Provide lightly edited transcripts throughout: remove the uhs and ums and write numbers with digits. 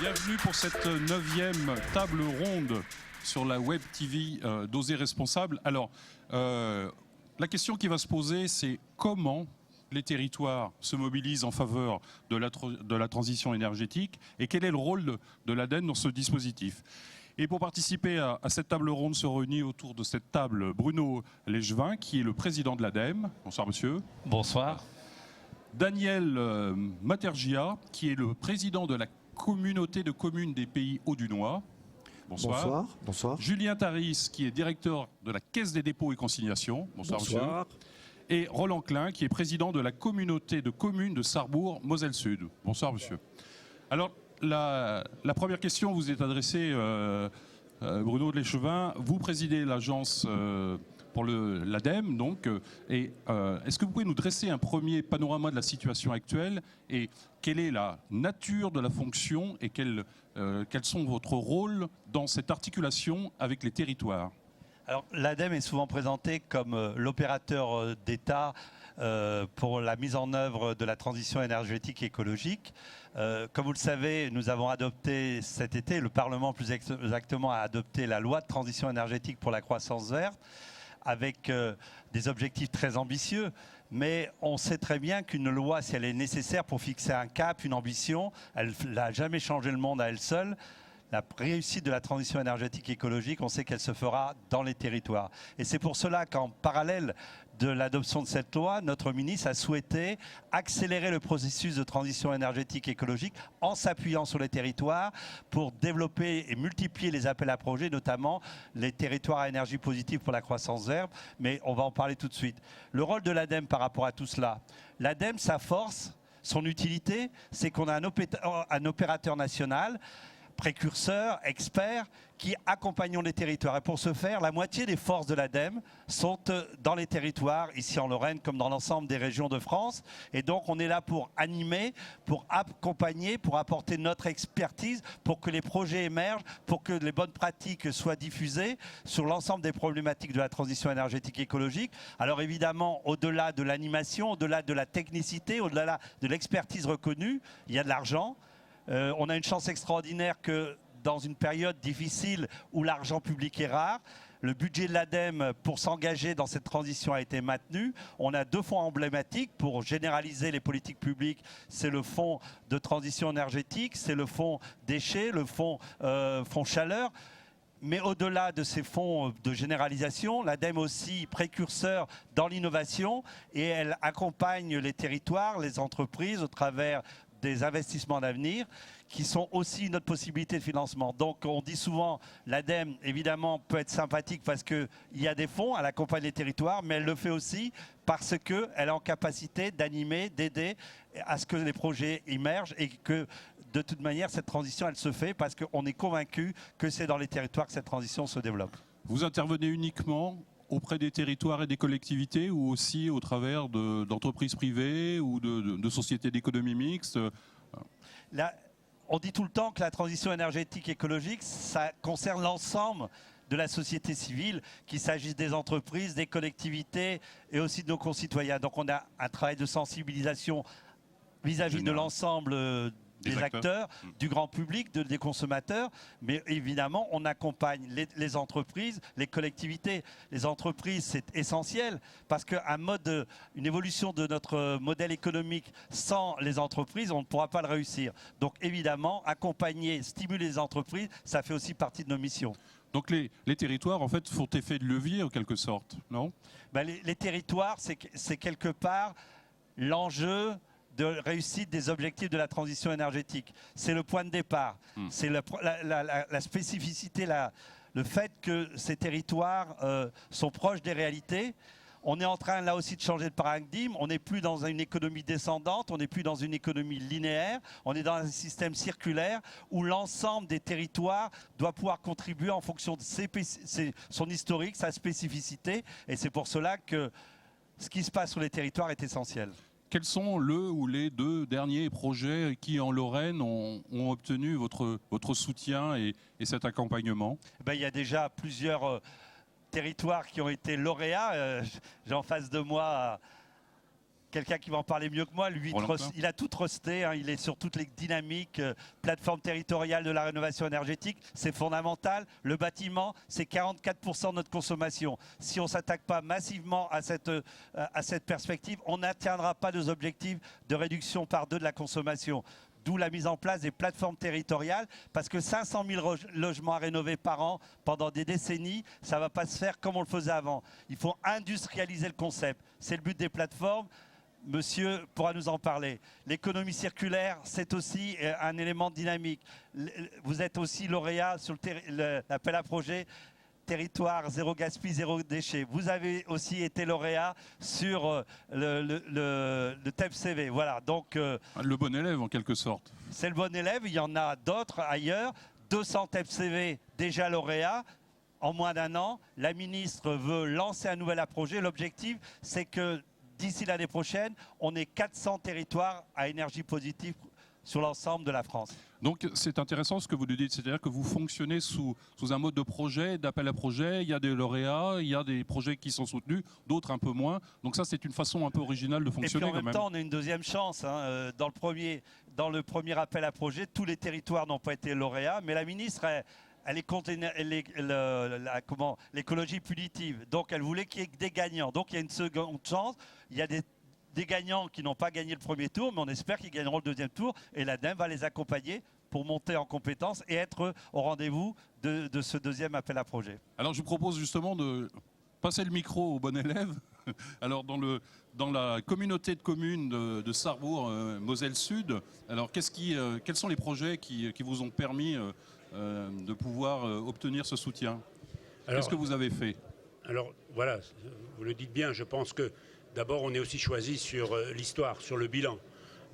Bienvenue pour cette 9e table ronde sur la Web TV d'Oser Responsable. Alors, la question qui va se poser, c'est comment les territoires se mobilisent en faveur de la transition énergétique et quel est le rôle de l'ADEME dans ce dispositif. Et pour participer à cette table ronde, se réunit autour de cette table Bruno Legevin, qui est le président de l'ADEME. Bonsoir monsieur. Bonsoir. Daniel Matergia, qui est le président de la communauté de communes des Pays Hauts-du-Noix. Bonsoir. Bonsoir. Bonsoir. Julien Taris, qui est directeur de la Caisse des dépôts et consignations. Bonsoir, Bonsoir. monsieur. Et Roland Klein, qui est président de la communauté de communes de Sarrebourg, Moselle-Sud. Bonsoir, monsieur. Alors, la première question vous est adressée, Bruno Legevin. Vous présidez l'agence pour l'ADEME, donc. Est-ce que vous pouvez nous dresser un premier panorama de la situation actuelle et quelle est la nature de la fonction et quels sont votre rôle dans cette articulation avec les territoires? Alors, l'ADEME est souvent présenté comme l'opérateur d'État pour la mise en œuvre de la transition énergétique et écologique. Comme vous le savez, nous avons adopté cet été, le Parlement plus exactement a adopté la loi de transition énergétique pour la croissance verte, avec des objectifs très ambitieux, mais on sait très bien qu'une loi, si elle est nécessaire pour fixer un cap, une ambition, elle n'a jamais changé le monde à elle seule. La réussite de la transition énergétique et écologique, on sait qu'elle se fera dans les territoires. Et c'est pour cela qu'en parallèle de l'adoption de cette loi, notre ministre a souhaité accélérer le processus de transition énergétique et écologique en s'appuyant sur les territoires pour développer et multiplier les appels à projets, notamment les territoires à énergie positive pour la croissance verte. Mais on va en parler tout de suite. Le rôle de l'ADEME par rapport à tout cela. L'ADEME, sa force, son utilité, c'est qu'on a un opérateur national précurseurs, experts, qui accompagnent les territoires. Et pour ce faire, la moitié des forces de l'ADEME sont dans les territoires, ici en Lorraine comme dans l'ensemble des régions de France. Et donc on est là pour animer, pour accompagner, pour apporter notre expertise, pour que les projets émergent, pour que les bonnes pratiques soient diffusées sur l'ensemble des problématiques de la transition énergétique et écologique. Alors évidemment, au-delà de l'animation, au-delà de la technicité, au-delà de l'expertise reconnue, il y a de l'argent. On a une chance extraordinaire que dans une période difficile où l'argent public est rare, le budget de l'ADEME pour s'engager dans cette transition a été maintenu. On a 2 fonds emblématiques pour généraliser les politiques publiques. C'est le fonds de transition énergétique, c'est le fonds déchets, le fonds chaleur. Mais au-delà de ces fonds de généralisation, l'ADEME aussi précurseur dans l'innovation et elle accompagne les territoires, les entreprises au travers des investissements d'avenir qui sont aussi notre possibilité de financement. Donc on dit souvent l'ADEME évidemment peut être sympathique parce qu'il y a des fonds, elle accompagne les territoires, mais elle le fait aussi parce qu'elle est en capacité d'animer, d'aider à ce que les projets émergent et que de toute manière cette transition elle se fait parce qu'on est convaincu que c'est dans les territoires que cette transition se développe. Vous intervenez uniquement auprès des territoires et des collectivités ou aussi au travers d'entreprises privées ou de sociétés d'économie mixte? Là, on dit tout le temps que la transition énergétique écologique, ça concerne l'ensemble de la société civile, qu'il s'agisse des entreprises, des collectivités et aussi de nos concitoyens. Donc on a un travail de sensibilisation vis-à-vis de l'ensemble des acteurs, du grand public, des consommateurs, mais évidemment on accompagne les entreprises, les collectivités. Les entreprises c'est essentiel parce une évolution de notre modèle économique sans les entreprises on ne pourra pas le réussir. Donc évidemment accompagner, stimuler les entreprises, ça fait aussi partie de nos missions. Donc les territoires en fait font effet de levier en quelque sorte, non? Les territoires c'est quelque part l'enjeu de réussite des objectifs de la transition énergétique. C'est le point de départ. C'est la spécificité, le fait que ces territoires sont proches des réalités. On est en train là aussi de changer de paradigme. On n'est plus dans une économie descendante, on n'est plus dans une économie linéaire. On est dans un système circulaire où l'ensemble des territoires doit pouvoir contribuer en fonction de son historique, sa spécificité. Et c'est pour cela que ce qui se passe sur les territoires est essentiel. Quels sont le ou les 2 derniers projets qui, en Lorraine, ont obtenu votre soutien et cet accompagnement? Il y a déjà plusieurs territoires qui ont été lauréats. J'ai en face de moi quelqu'un qui va en parler mieux que moi. Lui, il a tout trusté. Hein, il est sur toutes les dynamiques, plateforme territoriale de la rénovation énergétique. C'est fondamental. Le bâtiment, c'est 44% de notre consommation. Si on ne s'attaque pas massivement à cette perspective, on n'atteindra pas nos objectifs de réduction par 2 de la consommation. D'où la mise en place des plateformes territoriales, parce que 500 000 logements à rénover par an pendant des décennies, ça ne va pas se faire comme on le faisait avant. Il faut industrialiser le concept. C'est le but des plateformes. Monsieur pourra nous en parler. L'économie circulaire, c'est aussi un élément dynamique. Vous êtes aussi lauréat sur l'appel à projet territoire zéro gaspille, zéro déchet. Vous avez aussi été lauréat sur le TEPCV. Voilà, donc, le bon élève en quelque sorte. C'est le bon élève, il y en a d'autres ailleurs. 200 TEPCV déjà lauréats en moins d'1 an. La ministre veut lancer un nouvel projet. L'objectif, c'est que d'ici l'année prochaine, on ait 400 territoires à énergie positive sur l'ensemble de la France. Donc c'est intéressant ce que vous nous dites, c'est-à-dire que vous fonctionnez sous un mode de projet, d'appel à projet, il y a des lauréats, il y a des projets qui sont soutenus, d'autres un peu moins. Donc ça c'est une façon un peu originale de fonctionner. Et puis en même temps on a une deuxième chance. Hein. Dans le premier appel à projet, tous les territoires n'ont pas été lauréats, mais la ministre elle est contre l'écologie punitive. Donc elle voulait qu'il y ait des gagnants. Donc il y a une seconde chance. Il y a des gagnants qui n'ont pas gagné le premier tour, mais on espère qu'ils gagneront le deuxième tour. Et l'ADEME va les accompagner pour monter en compétences et être au rendez-vous de ce deuxième appel à projet. Alors je vous propose justement de passer le micro au bon élève. Alors dans la communauté de communes de Sarrebourg, Moselle Sud, alors quels sont les projets qui vous ont permis de pouvoir obtenir ce soutien? Qu'est-ce que vous avez fait? Alors voilà, vous le dites bien, je pense que d'abord on est aussi choisi sur l'histoire, sur le bilan.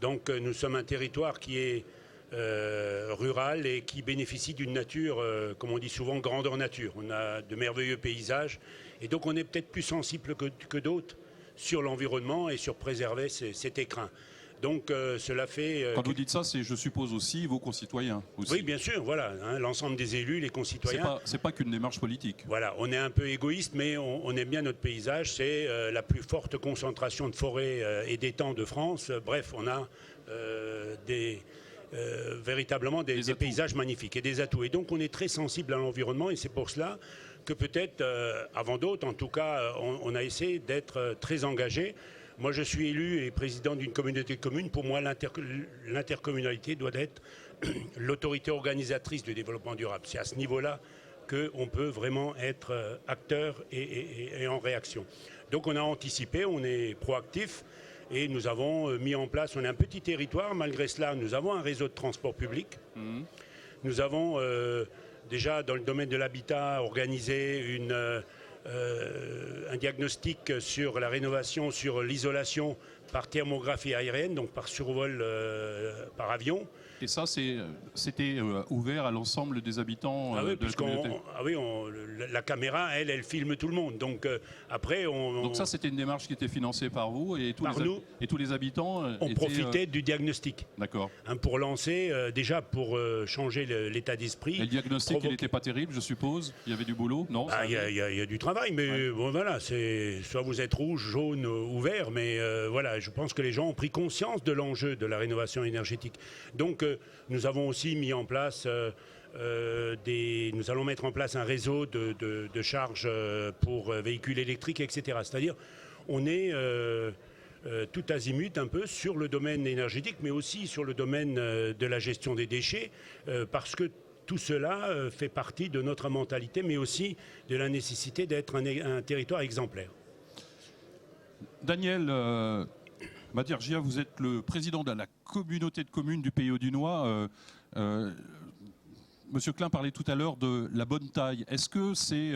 Donc nous sommes un territoire qui est rural et qui bénéficie d'une nature, comme on dit souvent, grandeur nature. On a de merveilleux paysages et donc on est peut-être plus sensible que d'autres sur l'environnement et sur préserver cet écrin. Donc cela fait... Quand vous dites ça, c'est, je suppose, aussi vos concitoyens. Aussi. Oui, bien sûr, voilà, hein, l'ensemble des élus, les concitoyens. C'est pas qu'une démarche politique. Voilà, on est un peu égoïste, mais on aime bien notre paysage. C'est la plus forte concentration de forêts et d'étangs de France. Bref, on a véritablement des paysages magnifiques et des atouts. Et donc on est très sensible à l'environnement et c'est pour cela que peut-être, avant d'autres, en tout cas, on a essayé d'être très engagé. Moi, je suis élu et président d'une communauté de communes. Pour moi, l'intercommunalité doit être l'autorité organisatrice du développement durable. C'est à ce niveau-là qu'on peut vraiment être acteur et en réaction. Donc, on a anticipé, on est proactif et nous avons mis en place, on est un petit territoire, malgré cela, nous avons un réseau de transport public. Nous avons déjà, dans le domaine de l'habitat, organisé un diagnostic sur la rénovation, sur l'isolation par thermographie aérienne, donc par survol par avion. Et ça, c'était ouvert à l'ensemble des habitants de la communauté. La caméra, elle filme tout le monde. Donc après, donc ça, c'était une démarche qui était financée par vous et tous les habitants. On profitait du diagnostic. D'accord. Hein, pour lancer, déjà pour changer l'état d'esprit. Et le diagnostic, il n'était pas terrible, je suppose. Il y avait du boulot, non? Il y a du travail, mais bon, voilà, soit vous êtes rouge, jaune ou vert, mais voilà, je pense que les gens ont pris conscience de l'enjeu de la rénovation énergétique. Donc nous avons aussi mis en place nous allons mettre en place un réseau de charge pour véhicules électriques, etc. C'est-à-dire, on est tout azimut un peu sur le domaine énergétique, mais aussi sur le domaine de la gestion des déchets, parce que tout cela fait partie de notre mentalité, mais aussi de la nécessité d'être un territoire exemplaire. Daniel Madirgia, vous êtes le président de la communauté de communes du Pays Audunois. Monsieur Klein parlait tout à l'heure de la bonne taille. Est-ce que c'est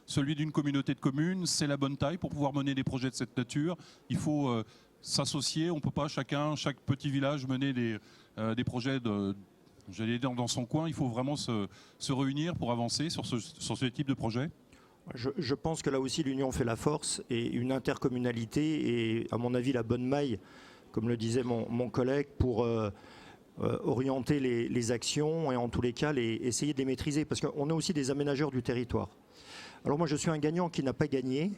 celui d'une communauté de communes, c'est la bonne taille pour pouvoir mener des projets de cette nature? Il faut s'associer, on ne peut pas chaque petit village mener des projets j'allais dire dans son coin. Il faut vraiment se réunir pour avancer sur ce type de projet. Je pense que là aussi l'union fait la force et une intercommunalité est à mon avis la bonne maille, comme le disait mon collègue, pour orienter les actions et en tous les cas essayer de les maîtriser, parce qu'on est aussi des aménageurs du territoire. Alors moi je suis un gagnant qui n'a pas gagné.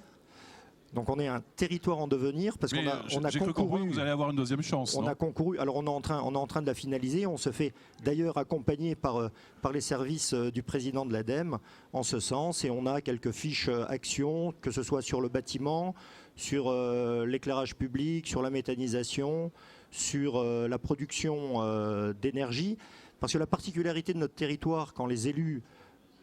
Donc on est un territoire en devenir parce qu'on a j'ai cru comprendre que vous allez avoir une deuxième chance. On a concouru. Alors on est en train de la finaliser. On se fait d'ailleurs accompagner par les services du président de l'ADEME en ce sens. Et on a quelques fiches actions, que ce soit sur le bâtiment, sur l'éclairage public, sur la méthanisation, sur la production d'énergie. Parce que la particularité de notre territoire, quand les élus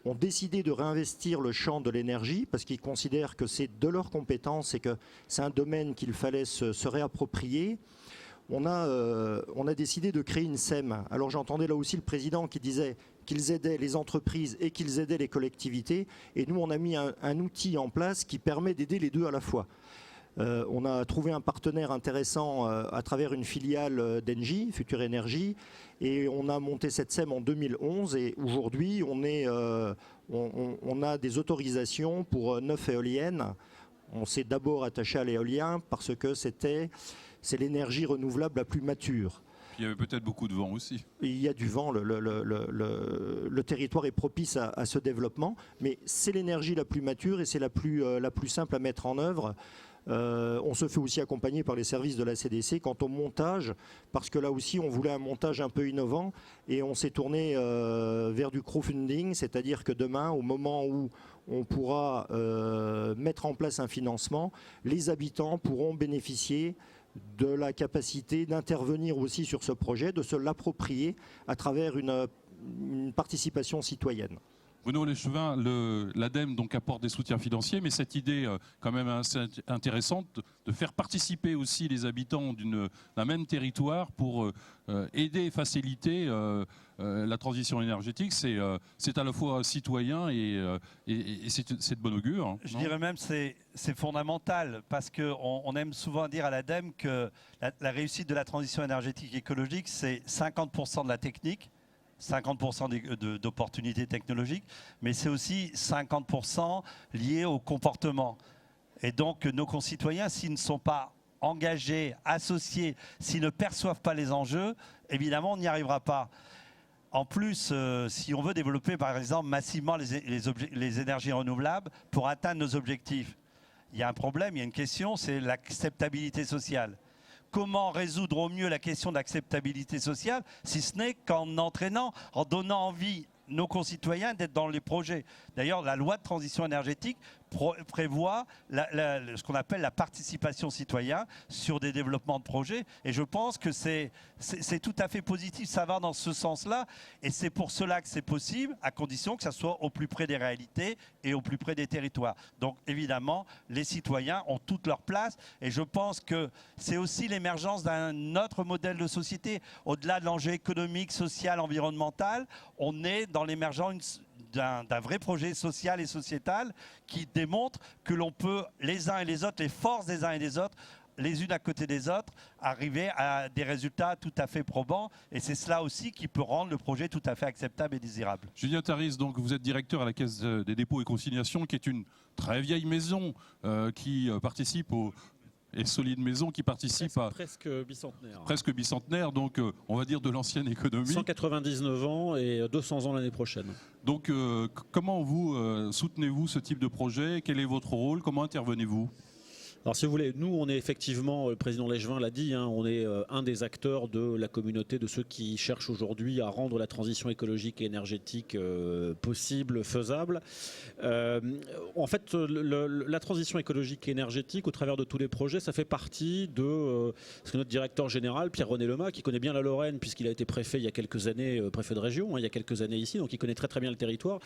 ont décidé de réinvestir le champ de l'énergie parce qu'ils considèrent que c'est de leur compétence et que c'est un domaine qu'il fallait se réapproprier. On a décidé de créer une SEM. Alors j'entendais là aussi le président qui disait qu'ils aidaient les entreprises et qu'ils aidaient les collectivités. Et nous, on a mis un outil en place qui permet d'aider les deux à la fois. On a trouvé un partenaire intéressant à travers une filiale d'Engie, Future Énergie, et on a monté cette SEM en 2011 et aujourd'hui on a des autorisations pour 9 éoliennes. On s'est d'abord attaché à l'éolien parce que c'est l'énergie renouvelable la plus mature. Il y avait peut-être beaucoup de vent aussi. Il y a du vent, le territoire est propice à ce développement, mais c'est l'énergie la plus mature et c'est la plus simple à mettre en œuvre. On se fait aussi accompagner par les services de la CDC quant au montage, parce que là aussi on voulait un montage un peu innovant et on s'est tourné vers du crowdfunding, c'est-à-dire que demain, au moment où on pourra mettre en place un financement, les habitants pourront bénéficier de la capacité d'intervenir aussi sur ce projet, de se l'approprier à travers une participation citoyenne. Bruno Leschevin, l'ADEME donc apporte des soutiens financiers, mais cette idée quand même assez intéressante de faire participer aussi les habitants d'un même territoire pour aider et faciliter la transition énergétique, c'est à la fois citoyen et c'est de bon augure. Hein, je dirais même c'est fondamental parce qu'on aime souvent dire à l'ADEME que la réussite de la transition énergétique et écologique, c'est 50% de la technique, 50% d'opportunités technologiques, mais c'est aussi 50% lié au comportement. Et donc nos concitoyens, s'ils ne sont pas engagés, associés, s'ils ne perçoivent pas les enjeux, évidemment on n'y arrivera pas. En plus, si on veut développer par exemple massivement les énergies renouvelables pour atteindre nos objectifs, il y a un problème, il y a une question, c'est l'acceptabilité sociale. Comment résoudre au mieux la question de l'acceptabilité sociale, si ce n'est qu'en entraînant, en donnant envie nos concitoyens d'être dans les projets. D'ailleurs, la loi de transition énergétique prévoit ce qu'on appelle la participation citoyenne sur des développements de projets. Et je pense que c'est tout à fait positif, ça va dans ce sens-là. Et c'est pour cela que c'est possible, à condition que ça soit au plus près des réalités et au plus près des territoires. Donc évidemment, les citoyens ont toute leur place. Et je pense que c'est aussi l'émergence d'un autre modèle de société. Au-delà de l'enjeu économique, social, environnemental, on est dans l'émergence d'un vrai projet social et sociétal qui démontre que l'on peut, les uns et les autres, les forces des uns et des autres, les unes à côté des autres, arriver à des résultats tout à fait probants. Et c'est cela aussi qui peut rendre le projet tout à fait acceptable et désirable. Julien Taris, donc vous êtes directeur à la Caisse des dépôts et consignations, qui est une très vieille maison qui participe et solide maison qui participe à... Presque bicentenaire. Presque bicentenaire, donc on va dire de l'ancienne économie. 199 ans et 200 ans l'année prochaine. Donc comment vous soutenez-vous ce type de projet? Quel est votre rôle? Comment intervenez-vous? Alors si vous voulez, nous on est effectivement, le président Leschevin l'a dit, hein, on est un des acteurs de la communauté, de ceux qui cherchent aujourd'hui à rendre la transition écologique et énergétique possible, faisable. En fait, la transition écologique et énergétique, au travers de tous les projets, ça fait partie de ce que notre directeur général, Pierre-René Lemas, qui connaît bien la Lorraine, puisqu'il a été préfet il y a quelques années, préfet de région, hein, il y a quelques années ici, donc il connaît très très bien le territoire.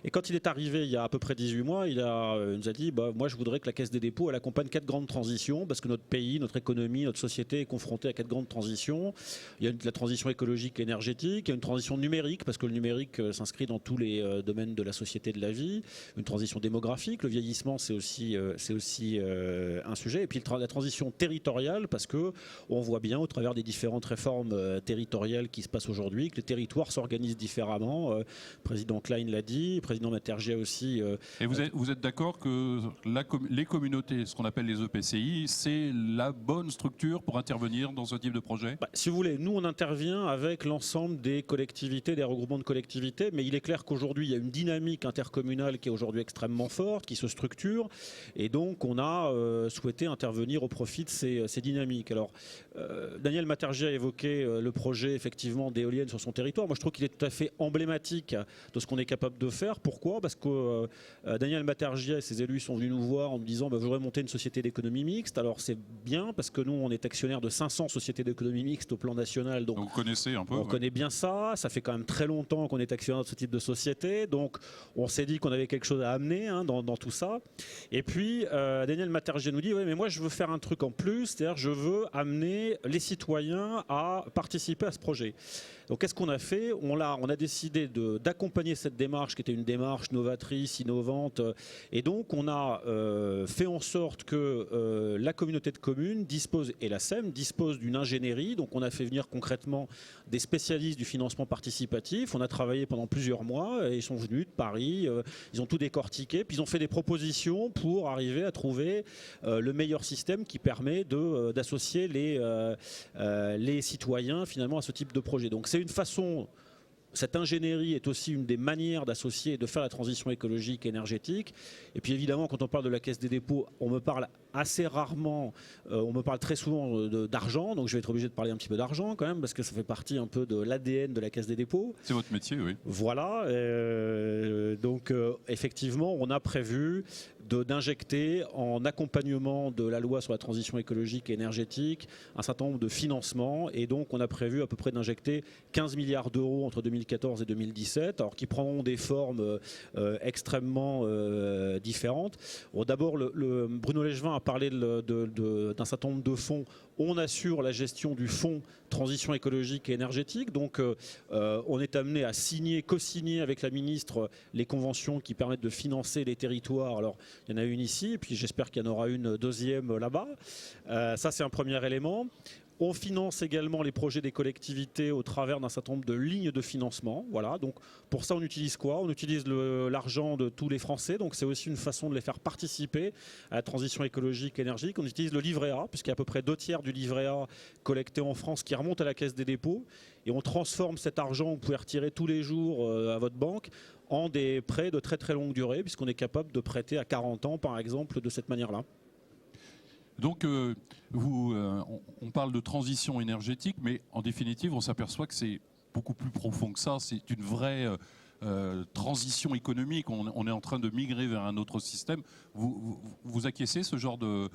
Et quand il est arrivé il y a à peu près 18 mois, il nous a dit, moi je voudrais que la Caisse des dépôts, elle accompagne 4 grandes transitions, parce que notre pays, notre économie, notre société est confrontée à 4 grandes transitions. Il y a la transition écologique et énergétique, il y a une transition numérique, parce que le numérique s'inscrit dans tous les domaines de la société et de la vie, une transition démographique, le vieillissement c'est aussi un sujet, et puis la transition territoriale, parce que on voit bien au travers des différentes réformes territoriales qui se passent aujourd'hui, que les territoires s'organisent différemment. Président Klein l'a dit, président Matergia aussi. Et vous êtes d'accord que les communautés, ce qu'on appelle les les EPCI, c'est la bonne structure pour intervenir dans ce type de projet? Si vous voulez, nous on intervient avec l'ensemble des collectivités, des regroupements de collectivités, mais il est clair qu'aujourd'hui il y a une dynamique intercommunale qui est aujourd'hui extrêmement forte, qui se structure, et donc on a souhaité intervenir au profit de ces dynamiques. Alors Daniel Matergia a évoqué le projet effectivement d'éoliennes sur son territoire. Moi je trouve qu'il est tout à fait emblématique de ce qu'on est capable de faire. Pourquoi? Parce que Daniel Matergia et ses élus sont venus nous voir en nous disant je voudrais monter une société d'économie mixte. Alors c'est bien parce que nous on est actionnaire de 500 sociétés d'économie mixte au plan national. Donc vous connaissez un peu. On connaît bien ça. Ça fait quand même très longtemps qu'on est actionnaire de ce type de société. Donc on s'est dit qu'on avait quelque chose à amener dans tout ça. Et puis Daniel Matergia nous dit ouais, mais moi je veux faire un truc en plus, c'est-à-dire je veux amener les citoyens à participer à ce projet. Donc qu'est-ce qu'on a fait? On a décidé d'accompagner cette démarche qui était une démarche novatrice, innovante. Et donc on a fait en sorte que la communauté de communes dispose, et la SEM dispose d'une ingénierie. Donc on a fait venir concrètement des spécialistes du financement participatif. On a travaillé pendant plusieurs mois et ils sont venus de Paris. Ils ont tout décortiqué. Puis ils ont fait des propositions pour arriver à trouver le meilleur système qui permet d'associer les citoyens finalement à ce type de projet. Donc c'est une façon, cette ingénierie est aussi une des manières d'associer et de faire la transition écologique et énergétique. Et puis évidemment, quand on parle de la Caisse des dépôts, on me parle assez rarement, on me parle très souvent d'argent, donc je vais être obligé de parler un petit peu d'argent quand même, parce que ça fait partie un peu de l'ADN de la Caisse des dépôts. C'est votre métier, oui. Voilà, donc effectivement, on a prévu d'injecter en accompagnement de la loi sur la transition écologique et énergétique un certain nombre de financements, et donc on a prévu à peu près d'injecter 15 milliards d'euros entre 2014 et 2017, alors qui prendront des formes extrêmement différentes. Bon, d'abord, Bruno Legevin a parlé d'un certain nombre de fonds. On assure la gestion du fonds transition écologique et énergétique, donc on est amené à co-signer avec la ministre les conventions qui permettent de financer les territoires. Alors il y en a une ici, et puis j'espère qu'il y en aura une deuxième là-bas. Ça c'est un premier élément. On finance également les projets des collectivités au travers d'un certain nombre de lignes de financement. Voilà. Donc pour ça, on utilise quoi? On utilise l'argent de tous les Français. Donc c'est aussi une façon de les faire participer à la transition écologique et énergétique. On utilise le livret A, puisqu'il y a à peu près 2/3 du livret A collecté en France qui remonte à la Caisse des dépôts. Et on transforme cet argent que vous pouvez retirer tous les jours à votre banque en des prêts de très très longue durée, puisqu'on est capable de prêter à 40 ans, par exemple, de cette manière-là. Donc, on parle de transition énergétique, mais en définitive, on s'aperçoit que c'est beaucoup plus profond que ça. C'est une vraie transition économique. On est en train de migrer vers un autre système. Vous acquiescez ce genre de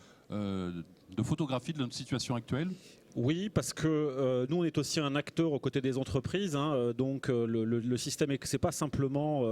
photographie de notre situation actuelle ? Oui, parce que nous, on est aussi un acteur aux côtés des entreprises. Donc, le système, c'est pas simplement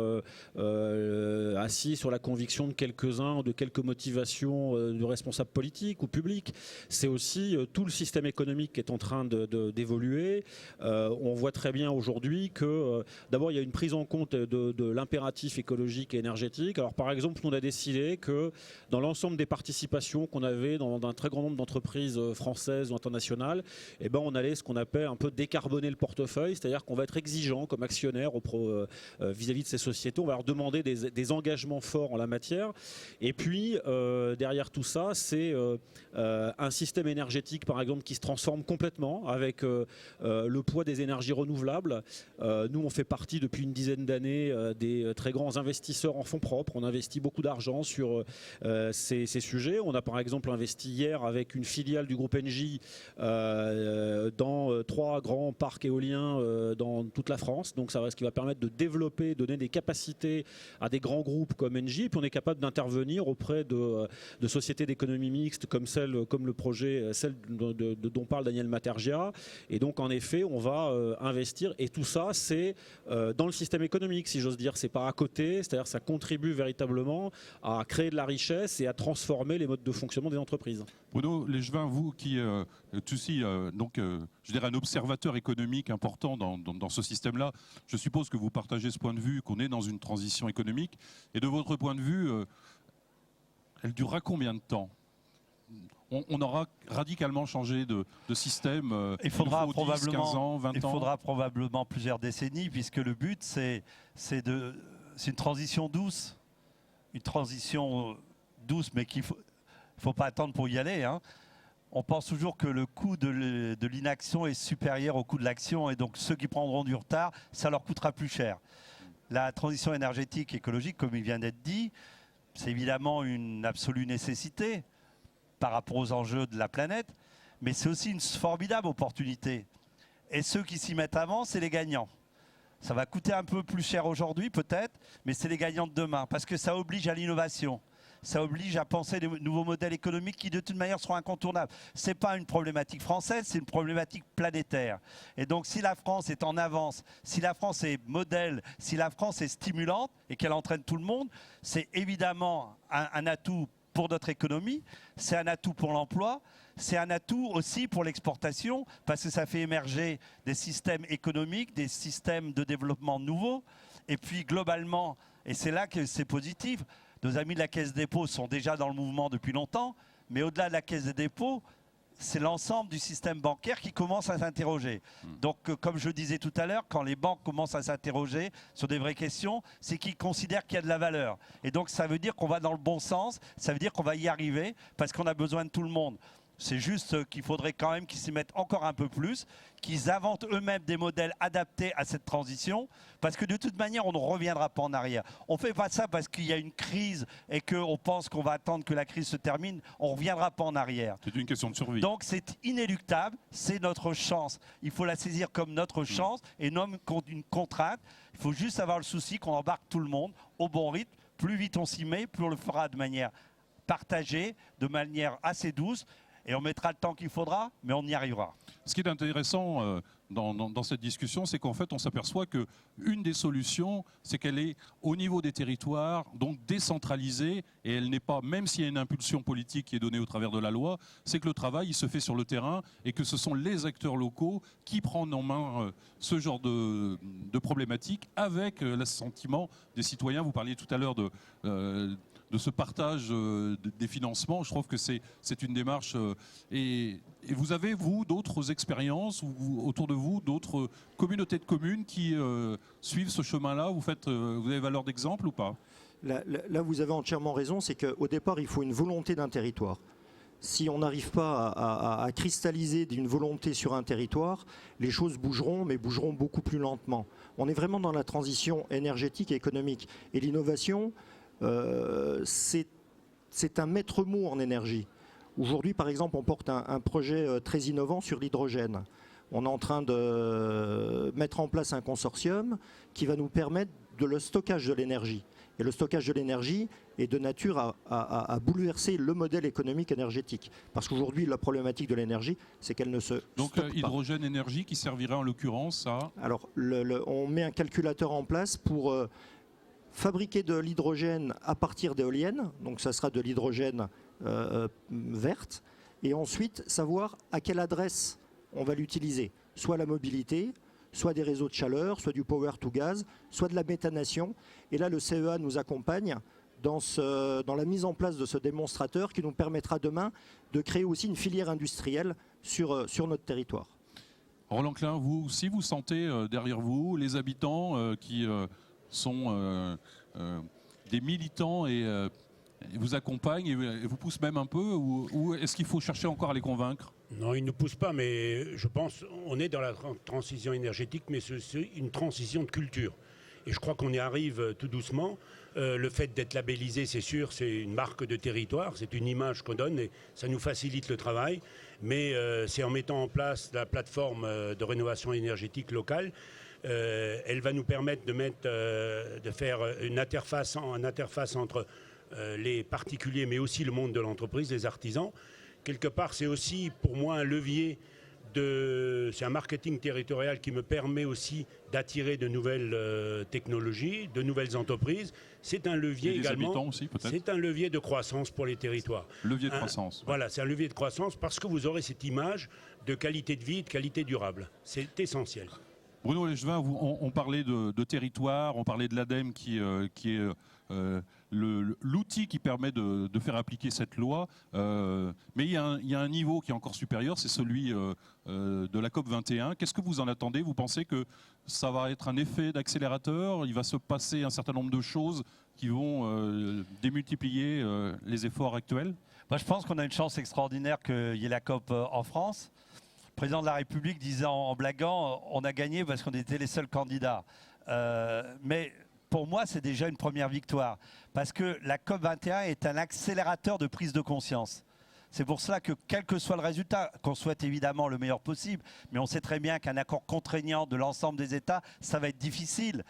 assis sur la conviction de quelques-uns, de quelques motivations de responsables politiques ou publics. C'est aussi tout le système économique qui est en train d'évoluer. On voit très bien aujourd'hui que, d'abord, il y a une prise en compte de l'impératif écologique et énergétique. Alors, par exemple, on a décidé que dans l'ensemble des participations qu'on avait dans un très grand nombre d'entreprises françaises ou internationales, eh ben on allait ce qu'on appelle un peu décarboner le portefeuille, c'est-à-dire qu'on va être exigeant comme actionnaire vis-à-vis de ces sociétés, on va leur demander des engagements forts en la matière. Et puis derrière tout ça, c'est un système énergétique par exemple qui se transforme complètement avec le poids des énergies renouvelables. Nous on fait partie depuis une dizaine d'années des très grands investisseurs en fonds propres, on investit beaucoup d'argent sur ces sujets. On a par exemple investi hier avec une filiale du groupe Engie dans 3 grands parcs éoliens dans toute la France. Donc ça va, ce qui va permettre de développer, donner des capacités à des grands groupes comme Engie. Puis on est capable d'intervenir auprès de sociétés d'économie mixte comme le projet, celle dont parle Daniel Matergia. Et donc en effet, on va investir. Et tout ça, c'est dans le système économique, si j'ose dire. C'est pas à côté, c'est-à-dire ça contribue véritablement à créer de la richesse et à transformer les modes de fonctionnement des entreprises. Bruno Legevin, vous qui êtes aussi je dirais un observateur économique important dans ce système-là, je suppose que vous partagez ce point de vue qu'on est dans une transition économique. Et de votre point de vue, elle durera combien de temps ? On aura radicalement changé de système. Il faudra 10, probablement 15 ans, 20 ans. Il faudra probablement plusieurs décennies, puisque le but c'est une transition douce, mais qu'il ne faut pas attendre pour y aller, hein. On pense toujours que le coût de l'inaction est supérieur au coût de l'action, et donc ceux qui prendront du retard, ça leur coûtera plus cher. La transition énergétique écologique, comme il vient d'être dit, c'est évidemment une absolue nécessité par rapport aux enjeux de la planète, mais c'est aussi une formidable opportunité. Et ceux qui s'y mettent avant, c'est les gagnants. Ça va coûter un peu plus cher aujourd'hui peut-être, mais c'est les gagnants de demain, parce que ça oblige à l'innovation. Ça oblige à penser des nouveaux modèles économiques qui de toute manière seront incontournables. Ce n'est pas une problématique française, c'est une problématique planétaire. Et donc si la France est en avance, si la France est modèle, si la France est stimulante et qu'elle entraîne tout le monde, c'est évidemment un atout pour notre économie, c'est un atout pour l'emploi, c'est un atout aussi pour l'exportation, parce que ça fait émerger des systèmes économiques, des systèmes de développement nouveaux. Et puis globalement, et c'est là que c'est positif, nos amis de la Caisse des dépôts sont déjà dans le mouvement depuis longtemps, mais au-delà de la Caisse des dépôts, c'est l'ensemble du système bancaire qui commence à s'interroger. Donc, comme je disais tout à l'heure, quand les banques commencent à s'interroger sur des vraies questions, c'est qu'ils considèrent qu'il y a de la valeur. Et donc, ça veut dire qu'on va dans le bon sens, ça veut dire qu'on va y arriver, parce qu'on a besoin de tout le monde. C'est juste qu'il faudrait quand même qu'ils s'y mettent encore un peu plus, qu'ils inventent eux-mêmes des modèles adaptés à cette transition, parce que de toute manière, on ne reviendra pas en arrière. On ne fait pas ça parce qu'il y a une crise et qu'on pense qu'on va attendre que la crise se termine. On ne reviendra pas en arrière. C'est une question de survie. Donc c'est inéluctable, c'est notre chance. Il faut la saisir comme notre chance et non comme une contrainte. Il faut juste avoir le souci qu'on embarque tout le monde au bon rythme. Plus vite on s'y met, plus on le fera de manière partagée, de manière assez douce. Et on mettra le temps qu'il faudra, mais on y arrivera. Ce qui est intéressant dans cette discussion, c'est qu'en fait, on s'aperçoit qu'une des solutions, c'est qu'elle est au niveau des territoires, donc décentralisée, et elle n'est pas, même s'il y a une impulsion politique qui est donnée au travers de la loi, c'est que le travail, il se fait sur le terrain, et que ce sont les acteurs locaux qui prennent en main ce genre de problématiques avec l'assentiment des citoyens. Vous parliez tout à l'heure de ce partage des financements. Je trouve que c'est une démarche. Et vous avez, vous, d'autres expériences ou autour de vous, d'autres communautés de communes qui suivent ce chemin-là? Vous avez valeur d'exemple ou pas? Là, vous avez entièrement raison. C'est qu'au départ, il faut une volonté d'un territoire. Si on n'arrive pas à cristalliser d'une volonté sur un territoire, les choses bougeront, mais bougeront beaucoup plus lentement. On est vraiment dans la transition énergétique et économique. Et l'innovation, c'est un maître mot en énergie. Aujourd'hui, par exemple, on porte un projet très innovant sur l'hydrogène. On est en train de mettre en place un consortium qui va nous permettre de le stockage de l'énergie. Et le stockage de l'énergie est de nature à bouleverser le modèle économique énergétique. Parce qu'aujourd'hui, la problématique de l'énergie, c'est qu'elle ne se Donc stocke pas. hydrogène énergie qui servirait en l'occurrence à... Alors, on met un calculateur en place pour... fabriquer de l'hydrogène à partir d'éoliennes, donc ça sera de l'hydrogène verte, et ensuite savoir à quelle adresse on va l'utiliser, soit la mobilité, soit des réseaux de chaleur, soit du power to gaz, soit de la méthanation. Et là, le CEA nous accompagne dans la mise en place de ce démonstrateur qui nous permettra demain de créer aussi une filière industrielle sur notre territoire. Roland Klein, vous aussi, vous sentez derrière vous les habitants qui... sont des militants et vous accompagnent et vous poussent même un peu, ou est-ce qu'il faut chercher encore à les convaincre? Non, ils ne poussent pas, mais je pense on est dans la transition énergétique, mais c'est une transition de culture. Et je crois qu'on y arrive tout doucement. Le fait d'être labellisé, c'est sûr, c'est une marque de territoire, c'est une image qu'on donne et ça nous facilite le travail. Mais c'est en mettant en place la plateforme de rénovation énergétique locale. Elle va nous permettre de faire une interface entre les particuliers, mais aussi le monde de l'entreprise, les artisans. Quelque part, c'est aussi pour moi un levier, c'est un marketing territorial qui me permet aussi d'attirer de nouvelles technologies, de nouvelles entreprises. C'est un levier également. C'est un levier de croissance pour les territoires. Levier de croissance. Voilà, c'est un levier de croissance parce que vous aurez cette image de qualité de vie, de qualité durable. C'est essentiel. Bruno Legevin, on parlait de territoire, on parlait de l'ADEME qui est l'outil qui permet de faire appliquer cette loi. Mais il y a un niveau qui est encore supérieur, c'est celui de la COP21. Qu'est-ce que vous en attendez? Vous pensez que ça va être un effet d'accélérateur? Il va se passer un certain nombre de choses qui vont démultiplier les efforts actuels? Moi, je pense qu'on a une chance extraordinaire qu'il y ait la COP en France. Le président de la République disait en blaguant, on a gagné parce qu'on était les seuls candidats. Mais pour moi, c'est déjà une première victoire. Parce que la COP 21 est un accélérateur de prise de conscience. C'est pour cela que, quel que soit le résultat, qu'on souhaite évidemment le meilleur possible, mais on sait très bien qu'un accord contraignant de l'ensemble des États, ça va être difficile.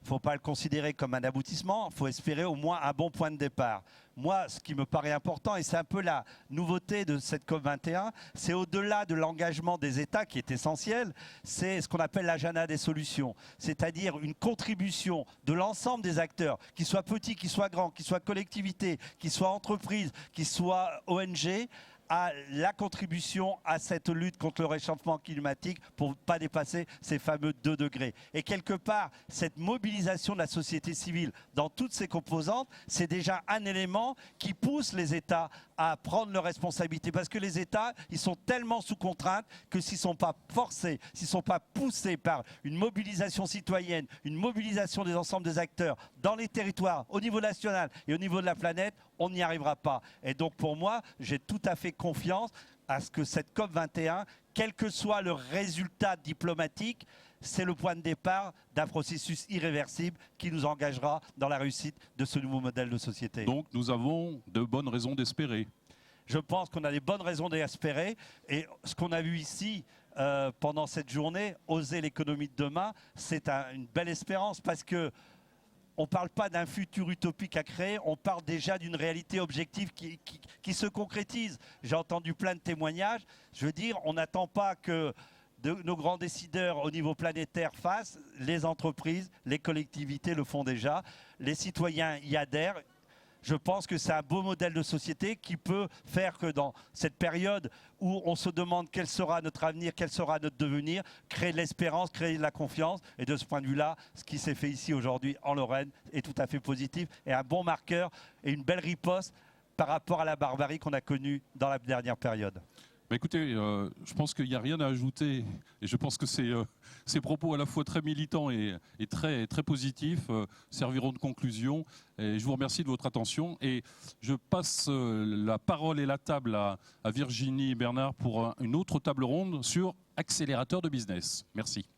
Il ne faut pas le considérer comme un aboutissement, il faut espérer au moins un bon point de départ. Moi, ce qui me paraît important, et c'est un peu la nouveauté de cette COP21, c'est au-delà de l'engagement des États qui est essentiel, c'est ce qu'on appelle l'agenda des solutions, c'est-à-dire une contribution de l'ensemble des acteurs, qu'ils soient petits, qu'ils soient grands, qu'ils soient collectivités, qu'ils soient entreprises, qu'ils soient ONG, à la contribution à cette lutte contre le réchauffement climatique pour ne pas dépasser ces fameux 2 degrés. Et quelque part, cette mobilisation de la société civile dans toutes ses composantes, c'est déjà un élément qui pousse les États à prendre leurs responsabilités. Parce que les États, ils sont tellement sous contrainte que s'ils ne sont pas forcés, s'ils ne sont pas poussés par une mobilisation citoyenne, une mobilisation des ensembles des acteurs dans les territoires, au niveau national et au niveau de la planète, on n'y arrivera pas. Et donc pour moi, j'ai tout à fait confiance à ce que cette COP 21, quel que soit le résultat diplomatique, c'est le point de départ d'un processus irréversible qui nous engagera dans la réussite de ce nouveau modèle de société. Donc nous avons de bonnes raisons d'espérer. Je pense qu'on a des bonnes raisons d'espérer. Et ce qu'on a vu ici pendant cette journée, Oser l'économie de demain, c'est une belle espérance parce que on ne parle pas d'un futur utopique à créer, on parle déjà d'une réalité objective qui se concrétise. J'ai entendu plein de témoignages. Je veux dire, on n'attend pas que nos grands décideurs au niveau planétaire fassent. Les entreprises, les collectivités le font déjà. Les citoyens y adhèrent. Je pense que c'est un beau modèle de société qui peut faire que dans cette période où on se demande quel sera notre avenir, quel sera notre devenir, créer de l'espérance, créer de la confiance. Et de ce point de vue-là, ce qui s'est fait ici aujourd'hui en Lorraine est tout à fait positif et un bon marqueur et une belle riposte par rapport à la barbarie qu'on a connue dans la dernière période. Bah écoutez, je pense qu'il n'y a rien à ajouter et je pense que ces propos à la fois très militants et très, très positifs serviront de conclusion. Et je vous remercie de votre attention et je passe la parole et la table à Virginie et Bernard pour une autre table ronde sur accélérateur de business. Merci.